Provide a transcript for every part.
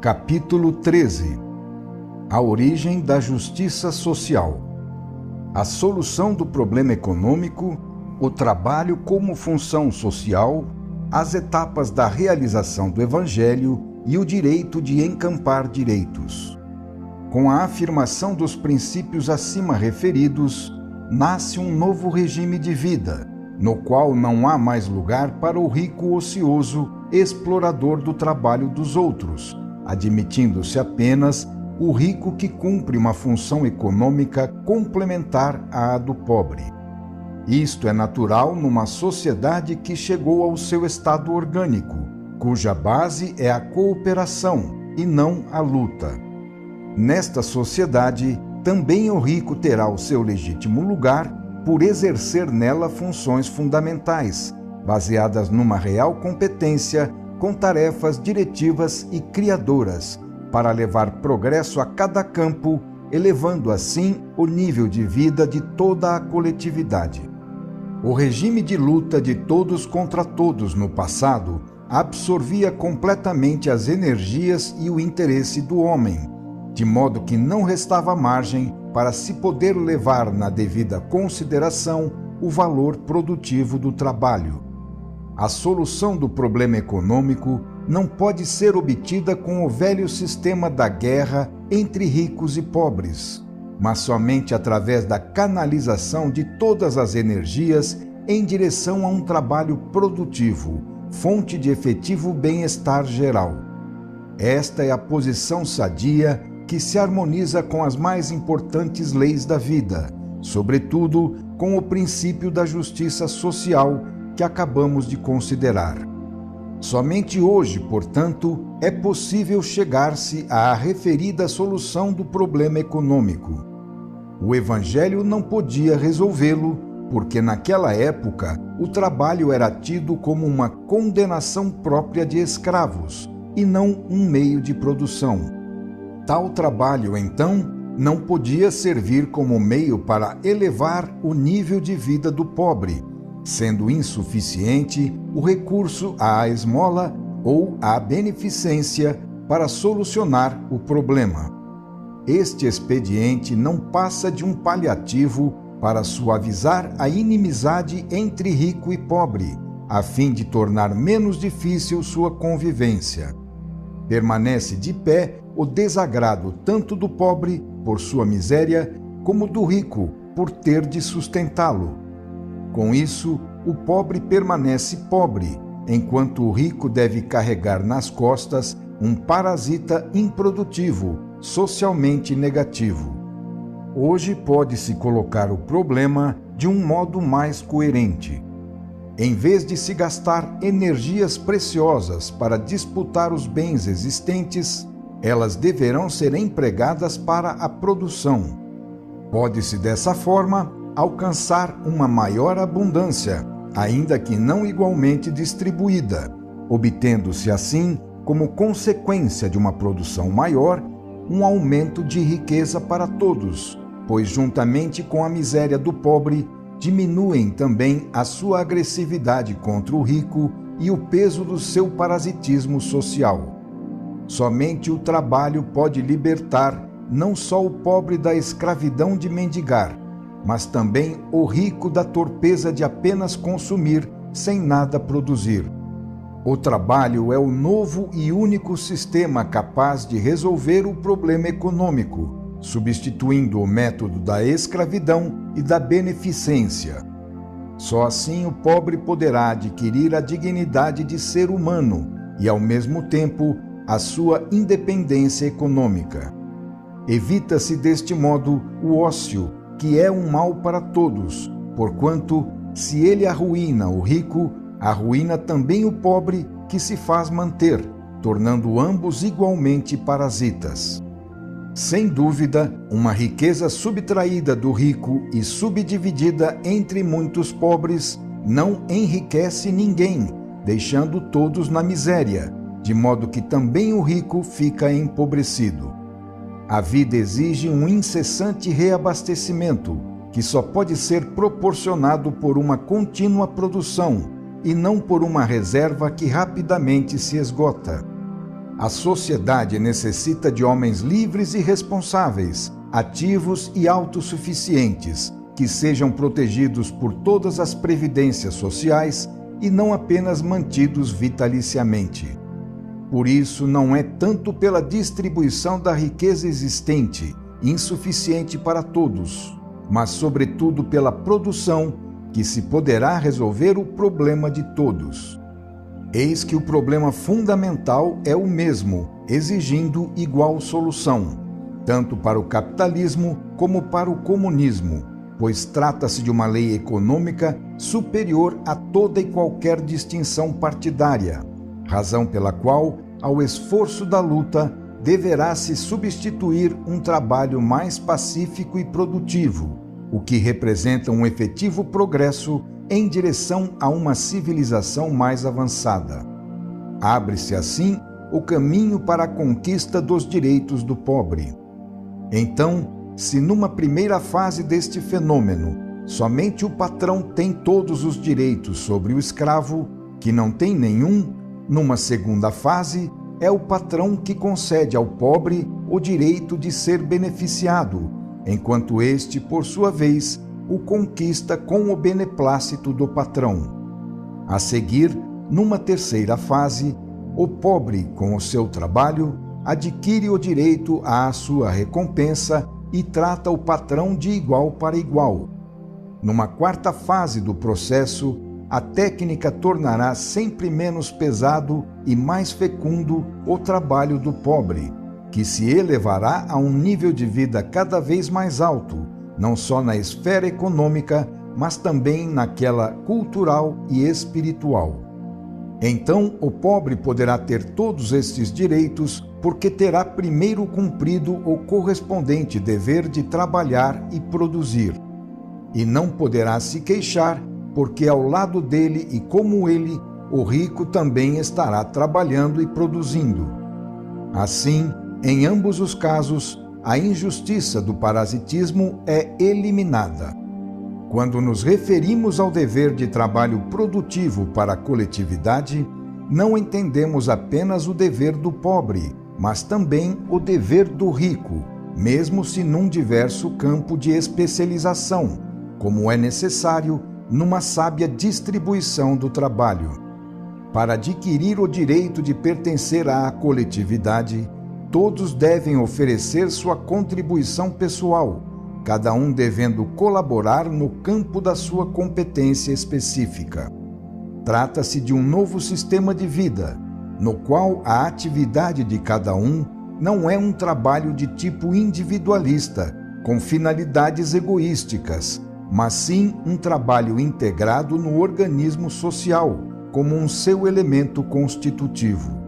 Capítulo 13. A origem da justiça social. A solução do problema econômico, o trabalho como função social, as etapas da realização do Evangelho e o direito de encampar direitos. Com a afirmação dos princípios acima referidos, nasce um novo regime de vida, no qual não há mais lugar para o rico ocioso, explorador do trabalho dos outros, admitindo-se apenas o rico que cumpre uma função econômica complementar à do pobre. Isto é natural numa sociedade que chegou ao seu estado orgânico, cuja base é a cooperação e não a luta. Nesta sociedade, também o rico terá o seu legítimo lugar por exercer nela funções fundamentais, baseadas numa real competência, com tarefas diretivas e criadoras, para levar progresso a cada campo, elevando assim o nível de vida de toda a coletividade. O regime de luta de todos contra todos no passado absorvia completamente as energias e o interesse do homem, de modo que não restava margem para se poder levar na devida consideração o valor produtivo do trabalho. A solução do problema econômico não pode ser obtida com o velho sistema da guerra entre ricos e pobres, mas somente através da canalização de todas as energias em direção a um trabalho produtivo, fonte de efetivo bem-estar geral. Esta é a posição sadia que se harmoniza com as mais importantes leis da vida, sobretudo com o princípio da justiça social que acabamos de considerar. Somente hoje, portanto, é possível chegar-se à referida solução do problema econômico. O Evangelho não podia resolvê-lo, porque naquela época o trabalho era tido como uma condenação própria de escravos, e não um meio de produção. Tal trabalho, então, não podia servir como meio para elevar o nível de vida do pobre, sendo insuficiente o recurso à esmola ou à beneficência para solucionar o problema. Este expediente não passa de um paliativo para suavizar a inimizade entre rico e pobre, a fim de tornar menos difícil sua convivência. Permanece de pé o desagrado tanto do pobre por sua miséria, como do rico por ter de sustentá-lo. Com isso, o pobre permanece pobre, enquanto o rico deve carregar nas costas um parasita improdutivo, socialmente negativo. Hoje pode-se colocar o problema de um modo mais coerente. Em vez de se gastar energias preciosas para disputar os bens existentes, elas deverão ser empregadas para a produção. Pode-se dessa forma alcançar uma maior abundância, ainda que não igualmente distribuída, obtendo-se assim, como consequência de uma produção maior, um aumento de riqueza para todos, pois juntamente com a miséria do pobre, diminuem também a sua agressividade contra o rico e o peso do seu parasitismo social. Somente o trabalho pode libertar não só o pobre da escravidão de mendigar, mas também o rico da torpeza de apenas consumir sem nada produzir. O trabalho é o novo e único sistema capaz de resolver o problema econômico, substituindo o método da escravidão e da beneficência. Só assim o pobre poderá adquirir a dignidade de ser humano e, ao mesmo tempo, a sua independência econômica. Evita-se deste modo o ócio, que é um mal para todos, porquanto, se ele arruína o rico, arruína também o pobre que se faz manter, tornando ambos igualmente parasitas. Sem dúvida, uma riqueza subtraída do rico e subdividida entre muitos pobres não enriquece ninguém, deixando todos na miséria, de modo que também o rico fica empobrecido. A vida exige um incessante reabastecimento, que só pode ser proporcionado por uma contínua produção e não por uma reserva que rapidamente se esgota. A sociedade necessita de homens livres e responsáveis, ativos e autossuficientes, que sejam protegidos por todas as previdências sociais e não apenas mantidos vitaliciamente. Por isso, não é tanto pela distribuição da riqueza existente, insuficiente para todos, mas sobretudo pela produção que se poderá resolver o problema de todos. Eis que o problema fundamental é o mesmo, exigindo igual solução, tanto para o capitalismo como para o comunismo, pois trata-se de uma lei econômica superior a toda e qualquer distinção partidária, razão pela qual, ao esforço da luta, deverá se substituir um trabalho mais pacífico e produtivo, o que representa um efetivo progresso em direção a uma civilização mais avançada. Abre-se assim o caminho para a conquista dos direitos do pobre. Então, se numa primeira fase deste fenômeno, somente o patrão tem todos os direitos sobre o escravo, que não tem nenhum, numa segunda fase, é o patrão que concede ao pobre o direito de ser beneficiado, enquanto este, por sua vez, o conquista com o beneplácito do patrão. A seguir, numa terceira fase, o pobre, com o seu trabalho, adquire o direito à sua recompensa e trata o patrão de igual para igual. Numa quarta fase do processo, a técnica tornará sempre menos pesado e mais fecundo o trabalho do pobre, que se elevará a um nível de vida cada vez mais alto, não só na esfera econômica, mas também naquela cultural e espiritual. Então, o pobre poderá ter todos estes direitos porque terá primeiro cumprido o correspondente dever de trabalhar e produzir. E não poderá se queixar porque ao lado dele e como ele, o rico também estará trabalhando e produzindo. Assim, em ambos os casos, a injustiça do parasitismo é eliminada. Quando nos referimos ao dever de trabalho produtivo para a coletividade, não entendemos apenas o dever do pobre, mas também o dever do rico, mesmo se num diverso campo de especialização, como é necessário numa sábia distribuição do trabalho. Para adquirir o direito de pertencer à coletividade, todos devem oferecer sua contribuição pessoal, cada um devendo colaborar no campo da sua competência específica. Trata-se de um novo sistema de vida, no qual a atividade de cada um não é um trabalho de tipo individualista, com finalidades egoísticas, mas sim um trabalho integrado no organismo social, como um seu elemento constitutivo.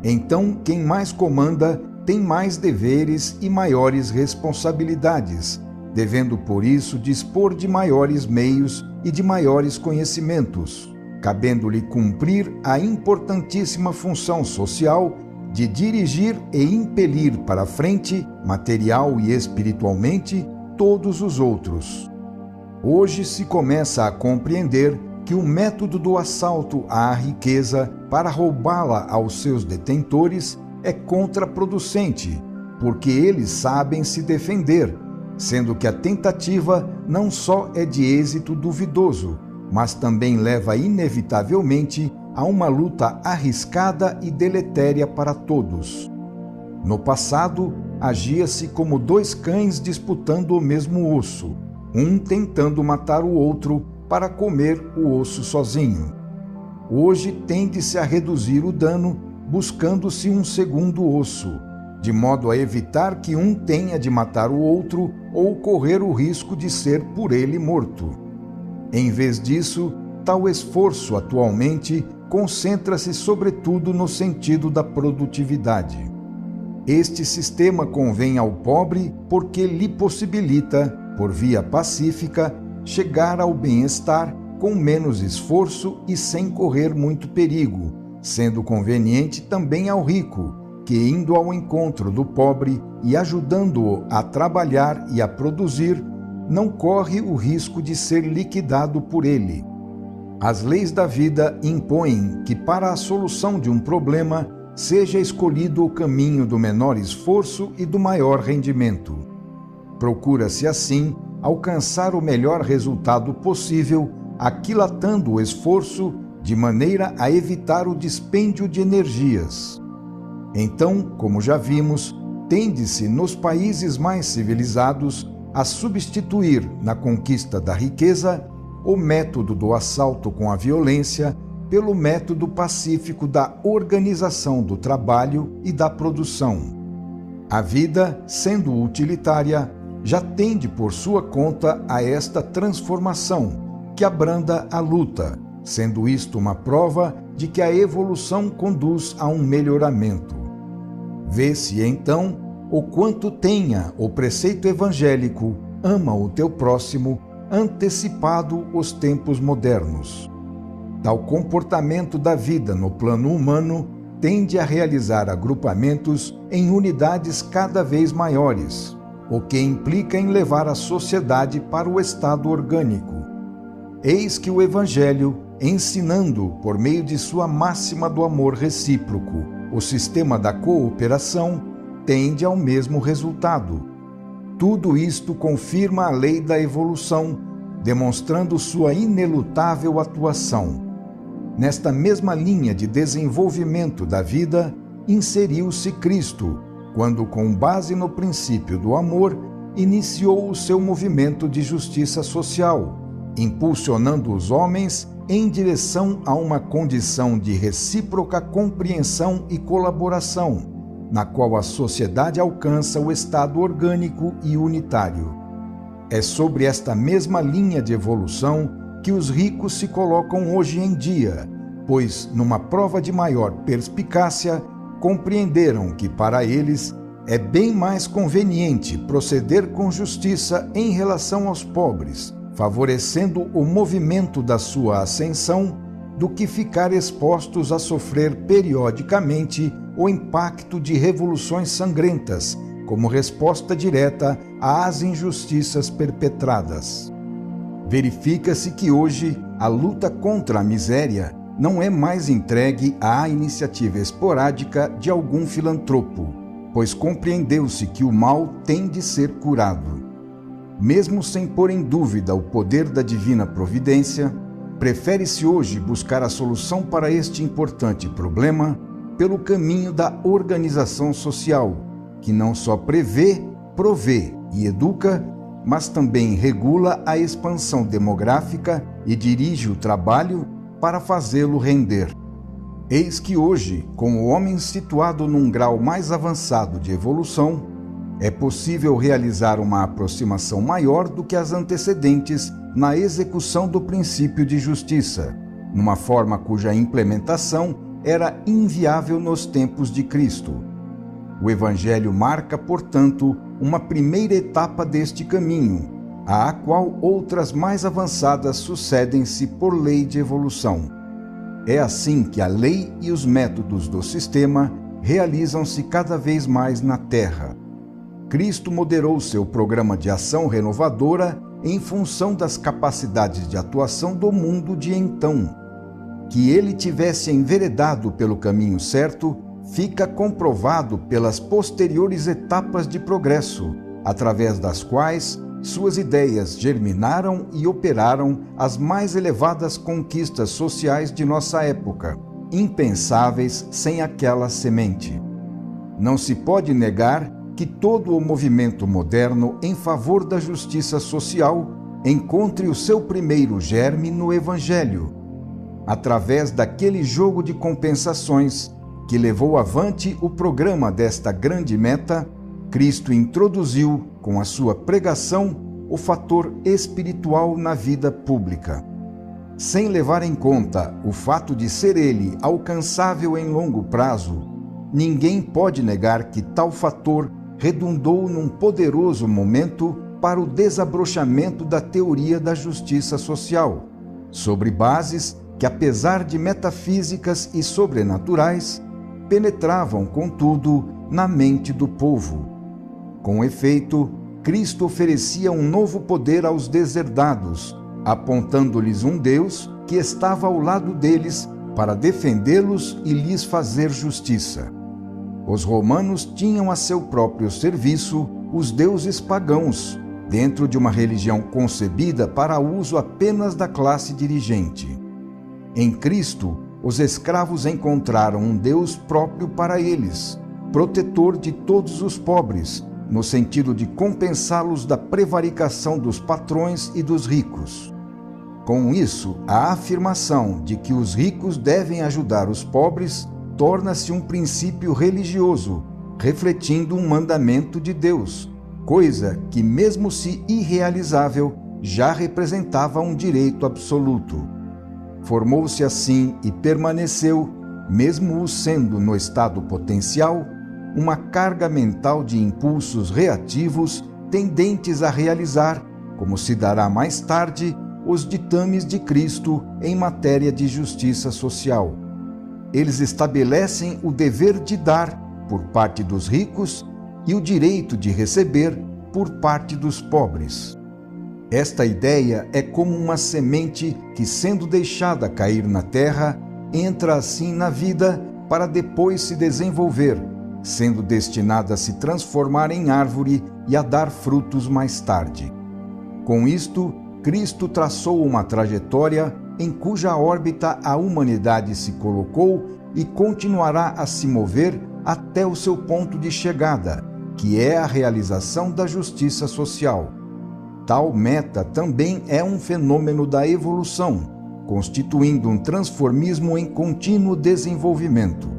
Então, quem mais comanda tem mais deveres e maiores responsabilidades, devendo por isso dispor de maiores meios e de maiores conhecimentos, cabendo-lhe cumprir a importantíssima função social de dirigir e impelir para a frente, material e espiritualmente, todos os outros. Hoje se começa a compreender que o método do assalto à riqueza para roubá-la aos seus detentores é contraproducente, porque eles sabem se defender, sendo que a tentativa não só é de êxito duvidoso, mas também leva inevitavelmente a uma luta arriscada e deletéria para todos. No passado, agia-se como dois cães disputando o mesmo osso, um tentando matar o outro para comer o osso sozinho. Hoje tende-se a reduzir o dano buscando-se um segundo osso, de modo a evitar que um tenha de matar o outro ou correr o risco de ser por ele morto. Em vez disso, tal esforço atualmente concentra-se sobretudo no sentido da produtividade. Este sistema convém ao pobre porque lhe possibilita, por via pacífica, chegar ao bem-estar com menos esforço e sem correr muito perigo, sendo conveniente também ao rico, que indo ao encontro do pobre e ajudando-o a trabalhar e a produzir, não corre o risco de ser liquidado por ele. As leis da vida impõem que para a solução de um problema seja escolhido o caminho do menor esforço e do maior rendimento. Procura-se, assim, alcançar o melhor resultado possível, aquilatando o esforço de maneira a evitar o dispêndio de energias. Então, como já vimos, tende-se nos países mais civilizados a substituir, na conquista da riqueza, o método do assalto com a violência pelo método pacífico da organização do trabalho e da produção. A vida, sendo utilitária, já tende por sua conta a esta transformação, que abranda a luta, sendo isto uma prova de que a evolução conduz a um melhoramento. Vê-se, então, o quanto tenha o preceito evangélico "ama o teu próximo" antecipado os tempos modernos. Tal comportamento da vida no plano humano tende a realizar agrupamentos em unidades cada vez maiores, o que implica em levar a sociedade para o estado orgânico. Eis que o Evangelho, ensinando, por meio de sua máxima do amor recíproco, o sistema da cooperação, tende ao mesmo resultado. Tudo isto confirma a lei da evolução, demonstrando sua inelutável atuação. Nesta mesma linha de desenvolvimento da vida, inseriu-se Cristo, quando, com base no princípio do amor, iniciou o seu movimento de justiça social, impulsionando os homens em direção a uma condição de recíproca compreensão e colaboração, na qual a sociedade alcança o estado orgânico e unitário. É sobre esta mesma linha de evolução que os ricos se colocam hoje em dia, pois, numa prova de maior perspicácia, compreenderam que para eles é bem mais conveniente proceder com justiça em relação aos pobres, favorecendo o movimento da sua ascensão, do que ficar expostos a sofrer periodicamente o impacto de revoluções sangrentas, como resposta direta às injustiças perpetradas. Verifica-se que hoje a luta contra a miséria não é mais entregue à iniciativa esporádica de algum filantropo, pois compreendeu-se que o mal tem de ser curado. Mesmo sem pôr em dúvida o poder da divina providência, prefere-se hoje buscar a solução para este importante problema pelo caminho da organização social, que não só prevê, provê e educa, mas também regula a expansão demográfica e dirige o trabalho para fazê-lo render. Eis que hoje, com o homem situado num grau mais avançado de evolução, é possível realizar uma aproximação maior do que as antecedentes na execução do princípio de justiça, numa forma cuja implementação era inviável nos tempos de Cristo. O Evangelho marca, portanto, uma primeira etapa deste caminho, à qual outras mais avançadas sucedem-se por lei de evolução. É assim que a lei e os métodos do sistema realizam-se cada vez mais na Terra. Cristo moderou seu programa de ação renovadora em função das capacidades de atuação do mundo de então. Que ele tivesse enveredado pelo caminho certo fica comprovado pelas posteriores etapas de progresso, através das quais suas ideias germinaram e operaram as mais elevadas conquistas sociais de nossa época, impensáveis sem aquela semente. Não se pode negar que todo o movimento moderno em favor da justiça social encontre o seu primeiro germe no Evangelho, através daquele jogo de compensações que levou avante o programa desta grande meta. Cristo introduziu, com a sua pregação, o fator espiritual na vida pública. Sem levar em conta o fato de ser ele alcançável em longo prazo, ninguém pode negar que tal fator redundou num poderoso momento para o desabrochamento da teoria da justiça social, sobre bases que, apesar de metafísicas e sobrenaturais, penetravam, contudo, na mente do povo. Com efeito, Cristo oferecia um novo poder aos deserdados, apontando-lhes um Deus que estava ao lado deles para defendê-los e lhes fazer justiça. Os romanos tinham a seu próprio serviço os deuses pagãos, dentro de uma religião concebida para uso apenas da classe dirigente. Em Cristo, os escravos encontraram um Deus próprio para eles, protetor de todos os pobres, no sentido de compensá-los da prevaricação dos patrões e dos ricos. Com isso, a afirmação de que os ricos devem ajudar os pobres torna-se um princípio religioso, refletindo um mandamento de Deus, coisa que, mesmo se irrealizável, já representava um direito absoluto. Formou-se assim e permaneceu, mesmo o sendo no estado potencial, uma carga mental de impulsos reativos tendentes a realizar, como se dará mais tarde, os ditames de Cristo em matéria de justiça social. Eles estabelecem o dever de dar, por parte dos ricos, e o direito de receber, por parte dos pobres. Esta ideia é como uma semente que, sendo deixada cair na terra, entra assim na vida para depois se desenvolver, sendo destinada a se transformar em árvore e a dar frutos mais tarde. Com isto, Cristo traçou uma trajetória em cuja órbita a humanidade se colocou e continuará a se mover até o seu ponto de chegada, que é a realização da justiça social. Tal meta também é um fenômeno da evolução, constituindo um transformismo em contínuo desenvolvimento.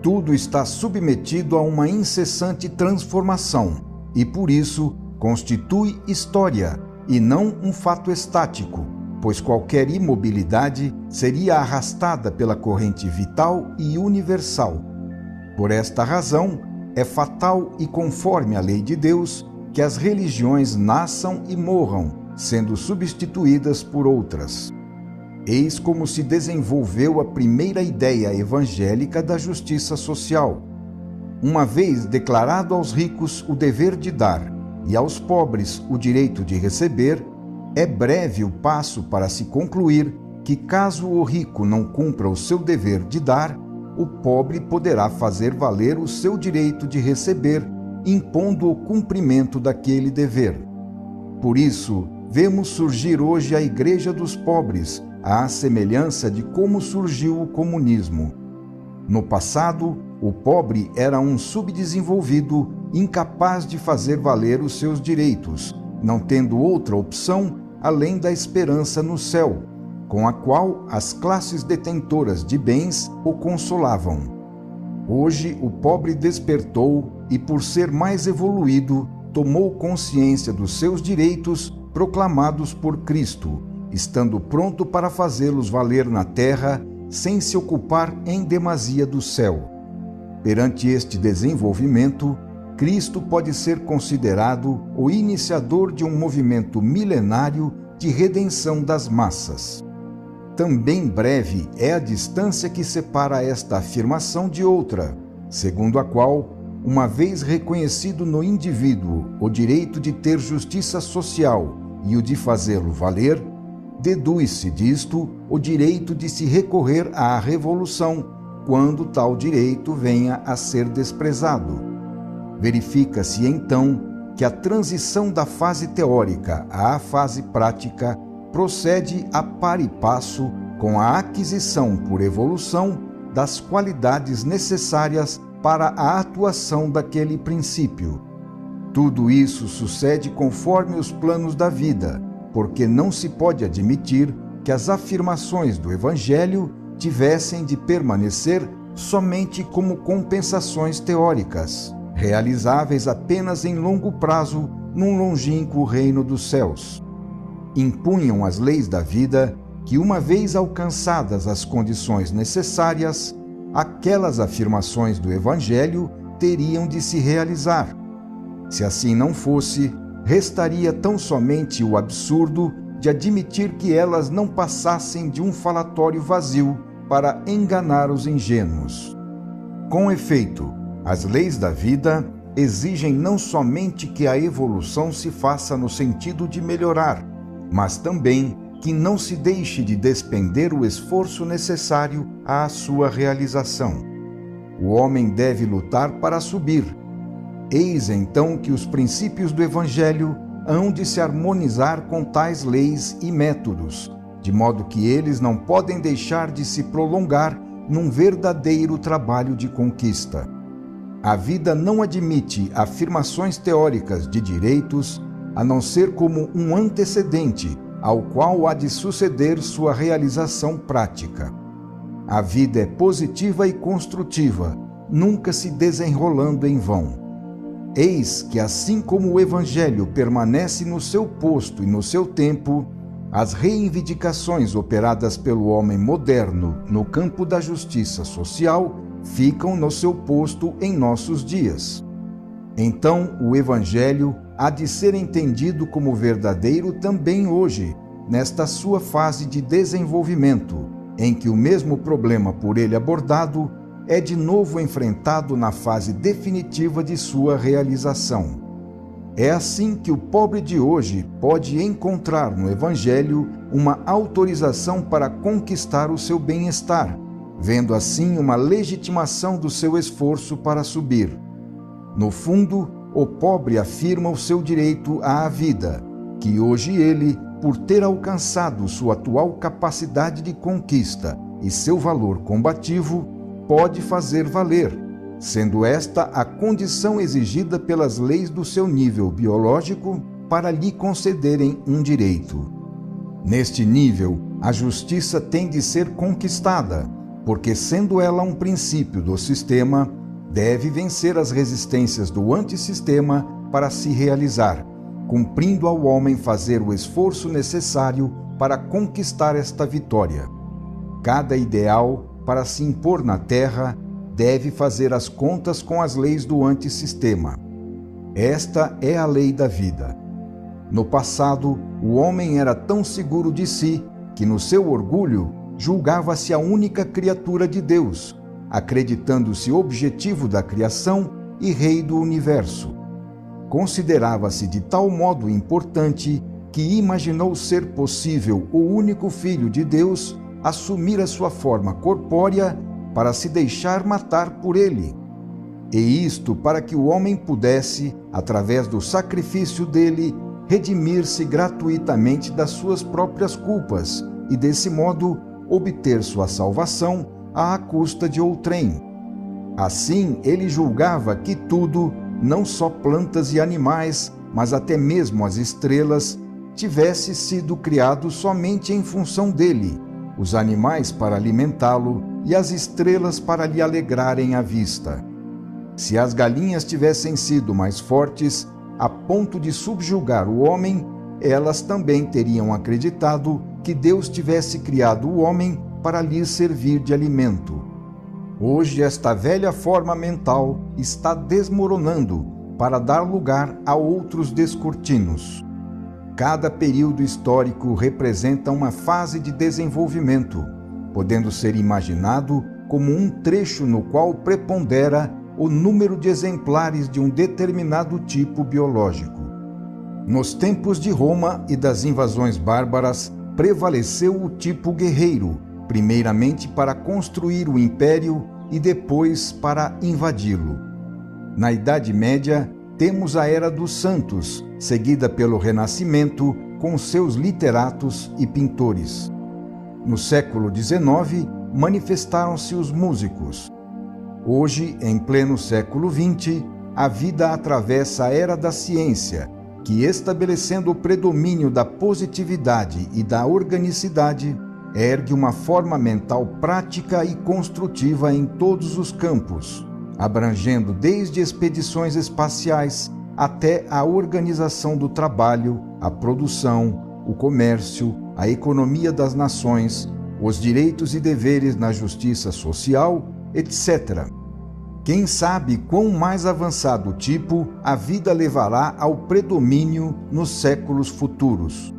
Tudo está submetido a uma incessante transformação e, por isso, constitui história e não um fato estático, pois qualquer imobilidade seria arrastada pela corrente vital e universal. Por esta razão, é fatal e conforme a lei de Deus que as religiões nasçam e morram, sendo substituídas por outras. Eis como se desenvolveu a primeira ideia evangélica da justiça social. Uma vez declarado aos ricos o dever de dar e aos pobres o direito de receber, é breve o passo para se concluir que, caso o rico não cumpra o seu dever de dar, o pobre poderá fazer valer o seu direito de receber, impondo o cumprimento daquele dever. Por isso, vemos surgir hoje a Igreja dos Pobres, à semelhança de como surgiu o comunismo. No passado, o pobre era um subdesenvolvido, incapaz de fazer valer os seus direitos, não tendo outra opção além da esperança no céu, com a qual as classes detentoras de bens o consolavam. Hoje o pobre despertou e, por ser mais evoluído, tomou consciência dos seus direitos proclamados por Cristo, estando pronto para fazê-los valer na terra, sem se ocupar em demasia do céu. Perante este desenvolvimento, Cristo pode ser considerado o iniciador de um movimento milenário de redenção das massas. Também breve é a distância que separa esta afirmação de outra, segundo a qual, uma vez reconhecido no indivíduo o direito de ter justiça social e o de fazê-lo valer, deduz-se disto o direito de se recorrer à revolução, quando tal direito venha a ser desprezado. Verifica-se então que a transição da fase teórica à fase prática procede a par e passo com a aquisição por evolução das qualidades necessárias para a atuação daquele princípio. Tudo isso sucede conforme os planos da vida, porque não se pode admitir que as afirmações do Evangelho tivessem de permanecer somente como compensações teóricas, realizáveis apenas em longo prazo num longínquo reino dos céus. Impunham as leis da vida que, uma vez alcançadas as condições necessárias, aquelas afirmações do Evangelho teriam de se realizar. Se assim não fosse, restaria tão somente o absurdo de admitir que elas não passassem de um falatório vazio para enganar os ingênuos. Com efeito, as leis da vida exigem não somente que a evolução se faça no sentido de melhorar, mas também que não se deixe de despender o esforço necessário à sua realização. O homem deve lutar para subir. Eis então que os princípios do Evangelho hão de se harmonizar com tais leis e métodos, de modo que eles não podem deixar de se prolongar num verdadeiro trabalho de conquista. A vida não admite afirmações teóricas de direitos, a não ser como um antecedente ao qual há de suceder sua realização prática. A vida é positiva e construtiva, nunca se desenrolando em vão. Eis que, assim como o Evangelho permanece no seu posto e no seu tempo, as reivindicações operadas pelo homem moderno no campo da justiça social ficam no seu posto em nossos dias. Então, o Evangelho há de ser entendido como verdadeiro também hoje, nesta sua fase de desenvolvimento, em que o mesmo problema por ele abordado é de novo enfrentado na fase definitiva de sua realização. É assim que o pobre de hoje pode encontrar no Evangelho uma autorização para conquistar o seu bem-estar, vendo assim uma legitimação do seu esforço para subir. No fundo, o pobre afirma o seu direito à vida, que hoje ele, por ter alcançado sua atual capacidade de conquista e seu valor combativo, pode fazer valer, sendo esta a condição exigida pelas leis do seu nível biológico para lhe concederem um direito. Neste nível, a justiça tem de ser conquistada, porque, sendo ela um princípio do sistema, deve vencer as resistências do antissistema para se realizar, cumprindo ao homem fazer o esforço necessário para conquistar esta vitória. Cada ideal, para se impor na Terra, deve fazer as contas com as leis do antissistema. Esta é a lei da vida. No passado, o homem era tão seguro de si que, no seu orgulho, julgava-se a única criatura de Deus, acreditando-se objetivo da criação e rei do universo. Considerava-se de tal modo importante que imaginou ser possível o único Filho de Deus assumir a sua forma corpórea para se deixar matar por ele. E isto para que o homem pudesse, através do sacrifício dele, redimir-se gratuitamente das suas próprias culpas e, desse modo, obter sua salvação à custa de outrem. Assim, ele julgava que tudo, não só plantas e animais, mas até mesmo as estrelas, tivesse sido criado somente em função dele, os animais para alimentá-lo e as estrelas para lhe alegrarem a vista. Se as galinhas tivessem sido mais fortes, a ponto de subjugar o homem, elas também teriam acreditado que Deus tivesse criado o homem para lhe servir de alimento. Hoje esta velha forma mental está desmoronando para dar lugar a outros descortinos. Cada período histórico representa uma fase de desenvolvimento, podendo ser imaginado como um trecho no qual prepondera o número de exemplares de um determinado tipo biológico. Nos tempos de Roma e das invasões bárbaras, prevaleceu o tipo guerreiro, primeiramente para construir o império e depois para invadi-lo. Na Idade Média, temos a Era dos Santos, seguida pelo Renascimento, com seus literatos e pintores. No século XIX, manifestaram-se os músicos. Hoje, em pleno século XX, a vida atravessa a Era da Ciência, que, estabelecendo o predomínio da positividade e da organicidade, ergue uma forma mental prática e construtiva em todos os campos, abrangendo desde expedições espaciais até a organização do trabalho, a produção, o comércio, a economia das nações, os direitos e deveres na justiça social, etc. Quem sabe quão mais avançado tipo a vida levará ao predomínio nos séculos futuros.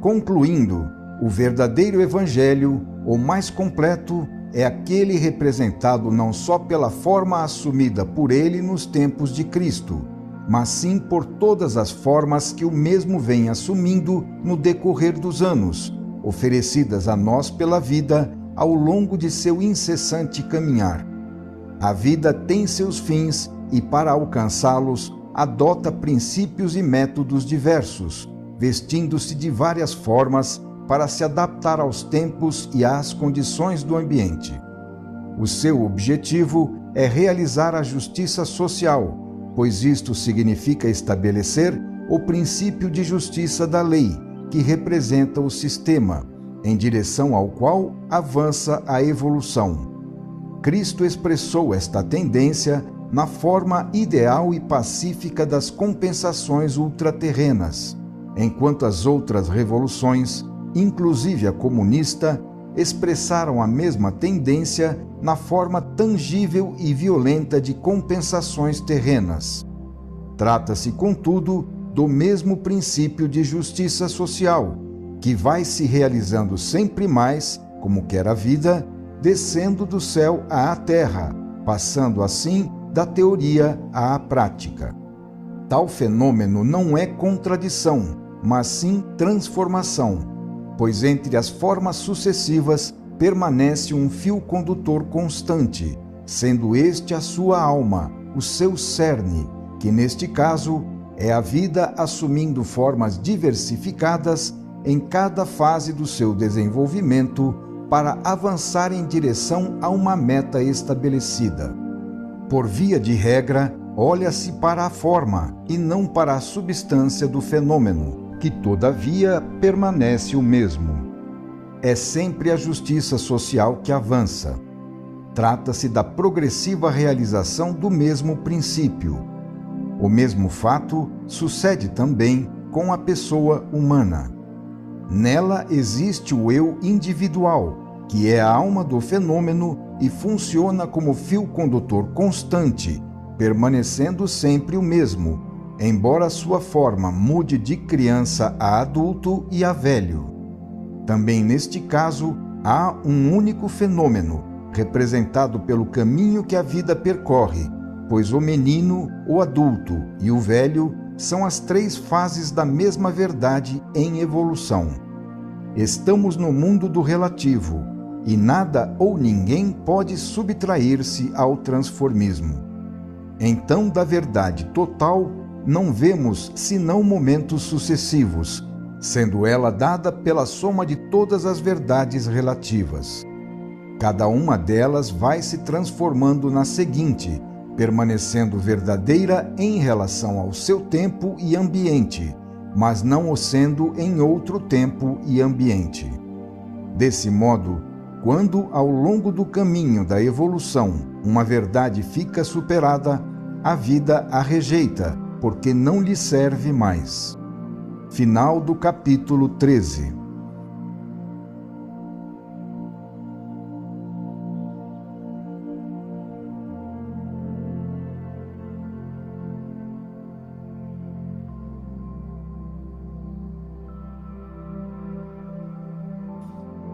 Concluindo, o verdadeiro Evangelho, o mais completo, é aquele representado não só pela forma assumida por ele nos tempos de Cristo, mas sim por todas as formas que o mesmo vem assumindo no decorrer dos anos, oferecidas a nós pela vida ao longo de seu incessante caminhar. A vida tem seus fins e, para alcançá-los, adota princípios e métodos diversos, vestindo-se de várias formas para se adaptar aos tempos e às condições do ambiente. O seu objetivo é realizar a justiça social, pois isto significa estabelecer o princípio de justiça da lei, que representa o sistema, em direção ao qual avança a evolução. Cristo expressou esta tendência na forma ideal e pacífica das compensações ultraterrenas, enquanto as outras revoluções, inclusive a comunista, expressaram a mesma tendência na forma tangível e violenta de compensações terrenas. Trata-se, contudo, do mesmo princípio de justiça social, que vai se realizando sempre mais, como quer a vida, descendo do céu à terra, passando assim da teoria à prática. Tal fenômeno não é contradição, mas sim transformação, pois entre as formas sucessivas permanece um fio condutor constante, sendo este a sua alma, o seu cerne, que neste caso é a vida assumindo formas diversificadas em cada fase do seu desenvolvimento para avançar em direção a uma meta estabelecida. Por via de regra, olha-se para a forma e não para a substância do fenômeno, que todavia permanece o mesmo. É sempre a justiça social que avança. Trata-se da progressiva realização do mesmo princípio. O mesmo fato sucede também com a pessoa humana. Nela existe o eu individual, que é a alma do fenômeno e funciona como fio condutor constante, permanecendo sempre o mesmo, embora sua forma mude de criança a adulto e a velho. Também neste caso, há um único fenômeno, representado pelo caminho que a vida percorre, pois o menino, o adulto e o velho são as três fases da mesma verdade em evolução. Estamos no mundo do relativo, e nada ou ninguém pode subtrair-se ao transformismo. Então, da verdade total, não vemos senão momentos sucessivos, sendo ela dada pela soma de todas as verdades relativas. Cada uma delas vai se transformando na seguinte, permanecendo verdadeira em relação ao seu tempo e ambiente, mas não o sendo em outro tempo e ambiente. Desse modo, quando ao longo do caminho da evolução uma verdade fica superada, a vida a rejeita, porque não lhe serve mais. Final do capítulo 13.